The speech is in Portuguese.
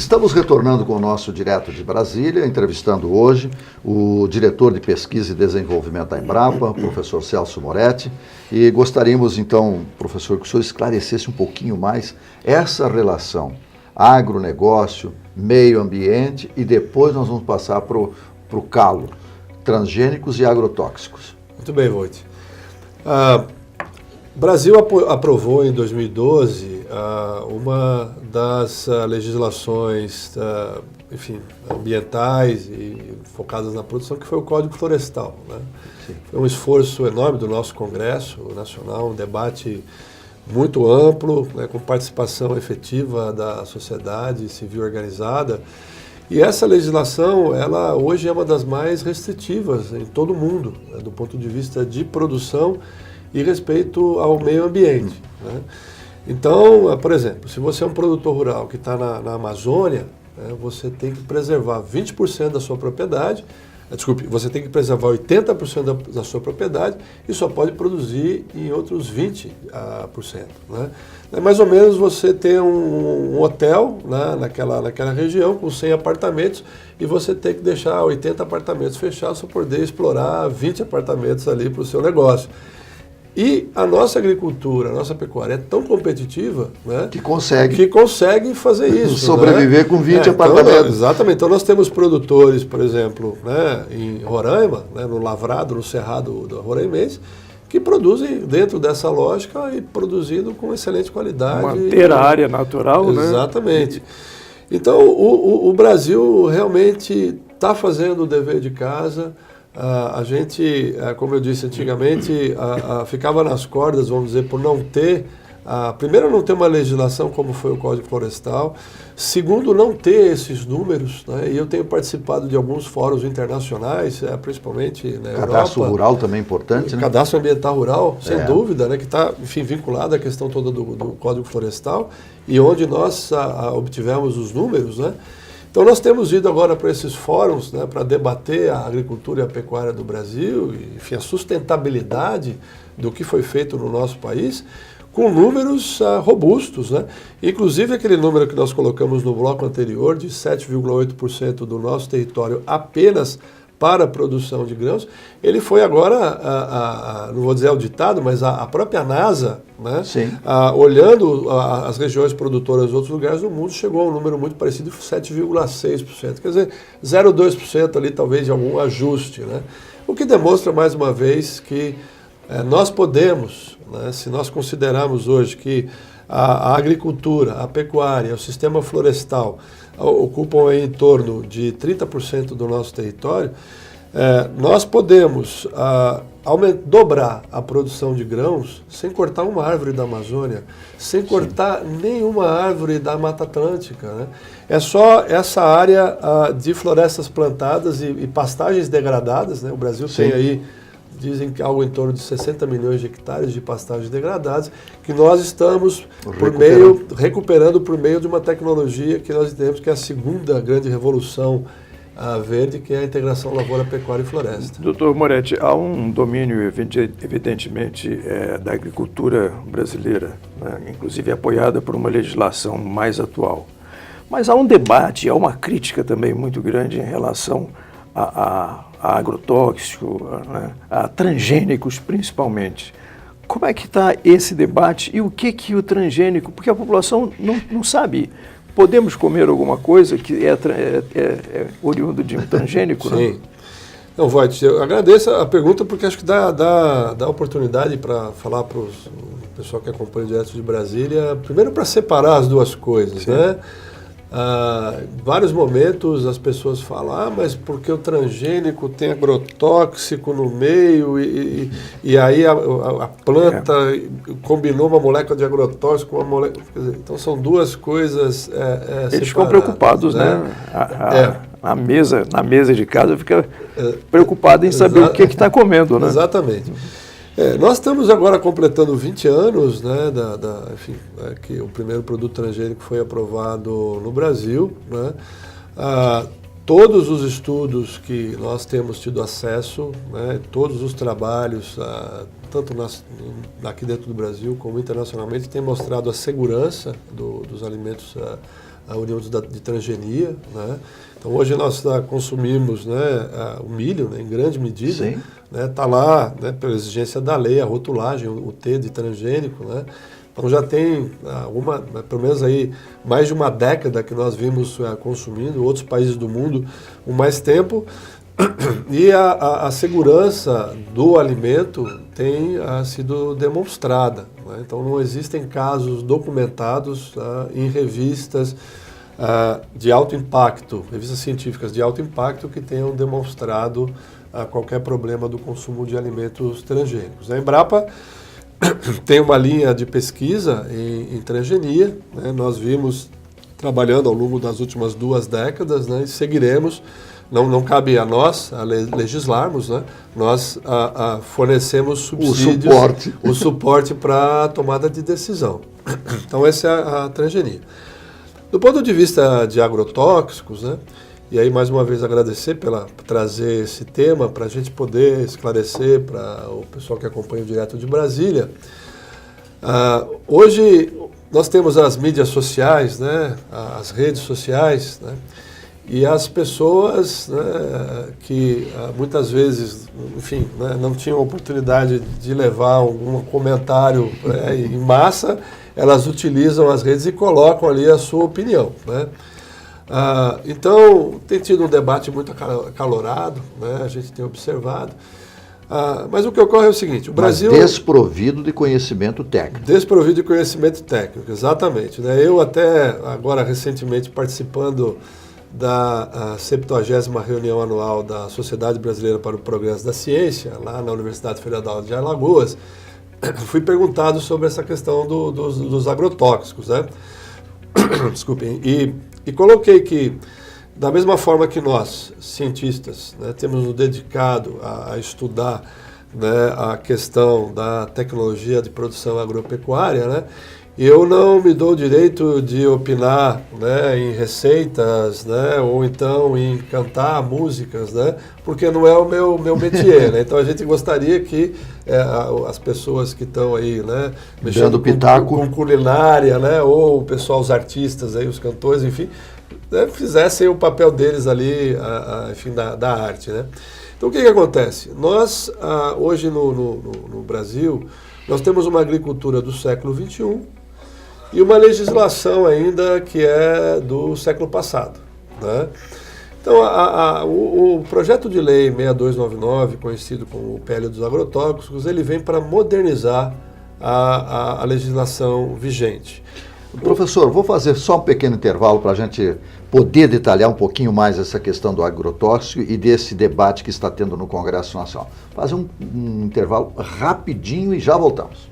Estamos retornando com o nosso Direto de Brasília, entrevistando hoje o diretor de Pesquisa e Desenvolvimento da Embrapa, professor Celso Moretti, e gostaríamos então, professor, que o senhor esclarecesse um pouquinho mais essa relação agronegócio, meio ambiente, e depois nós vamos passar para o calo, transgênicos e agrotóxicos. Muito bem, Voit. O Brasil aprovou em 2012 uma das legislações ambientais e focadas na produção, que foi o Código Florestal, né? Foi um esforço enorme do nosso Congresso Nacional, um debate muito amplo, né, com participação efetiva da sociedade civil organizada. E essa legislação, ela hoje é uma das mais restritivas em todo o mundo, né, do ponto de vista de produção e respeito ao meio ambiente, né? Então, por exemplo, se você é um produtor rural que está na Amazônia, né, você tem que preservar 20% da sua propriedade, você tem que preservar 80% da sua propriedade e só pode produzir em outros 20%. Né? É mais ou menos você ter um hotel, né, naquela região com 100 apartamentos e você tem que deixar 80 apartamentos fechados para poder explorar 20 apartamentos ali para o seu negócio. E a nossa agricultura, a nossa pecuária é tão competitiva, né, que consegue fazer isso. Sobreviver, né, com 20 apartamentos. Então, exatamente. Então nós temos produtores, por exemplo, né, em Roraima, né, no Lavrado, no Cerrado do Roraimense, que produzem dentro dessa lógica e produzindo com excelente qualidade. Manter a área natural, né? Exatamente. Então o Brasil realmente está fazendo o dever de casa. A gente, como eu disse antigamente, ficava nas cordas, vamos dizer, por não ter, primeiro, não ter uma legislação como foi o Código Florestal, segundo, não ter esses números, né? E eu tenho participado de alguns fóruns internacionais, principalmente na Europa. Cadastro rural também é importante, né? Cadastro ambiental rural, sem dúvida, né? Que está, enfim, vinculado à questão toda do Código Florestal, e onde nós obtivemos os números, né? Então nós temos ido agora para esses fóruns, né, para debater a agricultura e a pecuária do Brasil, e, enfim, a sustentabilidade do que foi feito no nosso país, com números robustos, né? Inclusive aquele número que nós colocamos no bloco anterior, de 7,8% do nosso território apenas para a produção de grãos, ele foi agora, não vou dizer auditado, mas a própria NASA, né, olhando as regiões produtoras de outros lugares do mundo, chegou a um número muito parecido, 7,6%. Quer dizer, 0,2% ali talvez de algum ajuste, né? O que demonstra mais uma vez que nós podemos, né, se nós considerarmos hoje que a agricultura, a pecuária, o sistema florestal ocupam em torno de 30% do nosso território, nós podemos dobrar a produção de grãos sem cortar uma árvore da Amazônia, sem cortar nenhuma árvore da Mata Atlântica, né? É só essa área de florestas plantadas e pastagens degradadas, né? O Brasil tem aí, dizem que algo em torno de 60 milhões de hectares de pastagens degradadas, que nós estamos recuperando por meio de uma tecnologia que nós entendemos que é a segunda grande revolução verde, que é a integração lavoura, pecuária e floresta. Doutor Moretti, há um domínio, evidentemente, da agricultura brasileira, né, inclusive apoiada por uma legislação mais atual. Mas há um debate, há uma crítica também muito grande em relação a agrotóxico, né, a transgênicos principalmente. Como é que está esse debate e o que o transgênico, porque a população não sabe, podemos comer alguma coisa que é oriundo de um transgênico? Sim. Né? Não, Voit, eu agradeço a pergunta porque acho que dá oportunidade para falar para o pessoal que acompanha o Direto de Brasília, primeiro para separar as duas coisas, né? Em vários momentos as pessoas falam, mas porque o transgênico tem agrotóxico no meio e aí a planta combinou uma molécula de agrotóxico com uma molécula... Quer dizer, então são duas coisas Eles ficam preocupados, né? Na mesa de casa fica preocupado em saber o que está comendo, né? Exatamente. Nós estamos agora completando 20 anos, né, que o primeiro produto transgênico foi aprovado no Brasil, né? Todos os estudos que nós temos tido acesso, né, todos os trabalhos, tanto aqui dentro do Brasil como internacionalmente, têm mostrado a segurança dos alimentos a oriundos de transgenia, né? Então hoje nós consumimos, né, o milho, né, em grande medida, né, tá lá, né, pela exigência da lei, a rotulagem, o T de transgênico, né? Então já tem pelo menos aí mais de uma década que nós vimos consumindo, outros países do mundo com mais tempo, e a segurança do alimento tem sido demonstrada, né? Então não existem casos documentados em revistas de alto impacto, revistas científicas de alto impacto que tenham demonstrado qualquer problema do consumo de alimentos transgênicos. A Embrapa tem uma linha de pesquisa em transgenia, né? Nós vimos trabalhando ao longo das últimas 2 décadas, né? E seguiremos. Não cabe a nós legislarmos, né? Nós fornecemos subsídios, o suporte para a tomada de decisão. Então essa é a transgenia. Do ponto de vista de agrotóxicos, né? E aí mais uma vez agradecer por trazer esse tema para a gente poder esclarecer para o pessoal que acompanha o Direto de Brasília. Hoje nós temos as mídias sociais, né? As redes sociais, né? E as pessoas, né, que muitas vezes, enfim, né, não tinham oportunidade de levar algum comentário, né, em massa, elas utilizam as redes e colocam ali a sua opinião, né? Então, tem tido um debate muito acalorado, né, a gente tem observado. Mas o que ocorre é o seguinte, o Brasil... Mas desprovido de conhecimento técnico. Desprovido de conhecimento técnico, exatamente, né? Eu até, agora recentemente, participando da 70ª reunião anual da Sociedade Brasileira para o Progresso da Ciência, lá na Universidade Federal de Alagoas, fui perguntado sobre essa questão dos agrotóxicos, né? Desculpem. E coloquei que, da mesma forma que nós, cientistas, né, temos nos dedicado a estudar, né, a questão da tecnologia de produção agropecuária, né, eu não me dou o direito de opinar, né, em receitas, né, ou então em cantar músicas, né, porque não é o meu métier, né? Então a gente gostaria que as pessoas que estão aí, né, mexendo com culinária, né, ou o pessoal, os artistas, aí, os cantores, enfim, né, fizessem o papel deles ali, enfim, da arte, né? Então o que acontece? Nós, hoje no Brasil, nós temos uma agricultura do século XXI, e uma legislação ainda que é do século passado, né? Então, o projeto de lei 6299, conhecido como o PL dos agrotóxicos, ele vem para modernizar a legislação vigente. Professor, vou fazer só um pequeno intervalo para a gente poder detalhar um pouquinho mais essa questão do agrotóxico e desse debate que está tendo no Congresso Nacional. Fazer um intervalo rapidinho e já voltamos.